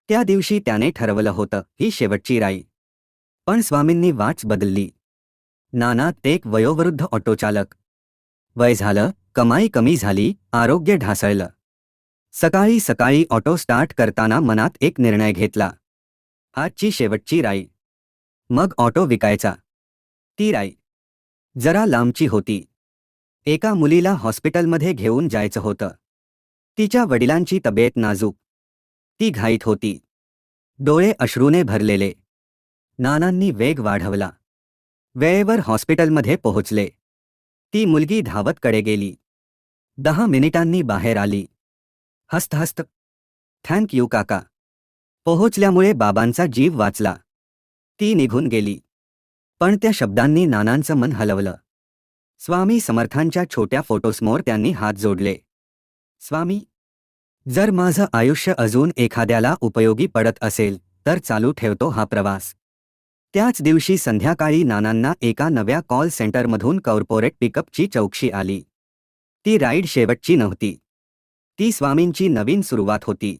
त्या दिवशी त्याने ठरवलं होतं ही शेवटची राई. पण स्वामींनी वाच बदलली. नाना एक वयोवृद्ध ऑटोचालक. वय झालं, कमाई कमी झाली, आरोग्य ढासळलं. सकाळी सकाळी ऑटो स्टार्ट करताना मनात एक निर्णय घेतला. आजची शेवटची राई. मग ऑटो विकायचा. ती राई जरा लांबची होती. एका मुलीला हॉस्पिटलमध्ये घेऊन जायचं होतं. तिच्या वडिलांची तब्येत नाजूक. ती घाईत होती. डोळे अश्रूने भरलेले. नानांनी वेग वाढवला. वेळेवर हॉस्पिटलमध्ये पोहोचले. ती मुलगी धावत कडे गेली. 10 मिनिटांनी बाहेर आली. हस्त हस्त. थँक यू काका. पोहोचल्यामुळे बाबांचा जीव वाचला. ती निघून गेली. पण त्या शब्दांनी नानांचं मन हलवलं. स्वामी समर्थांच्या छोट्या फोटोसमोर त्यांनी हात जोडले. स्वामी, जर माझं आयुष्य अजून एखाद्याला उपयोगी पडत असेल तर चालू ठेवतो हा प्रवास. त्याच दिवशी संध्याकाळी नानांना एका नव्या कॉल सेंटरमधून कॉर्पोरेट पिकअपची चौकशी आली. ती राईड शेवटची नव्हती. ती स्वामींची नवीन सुरुवात होती.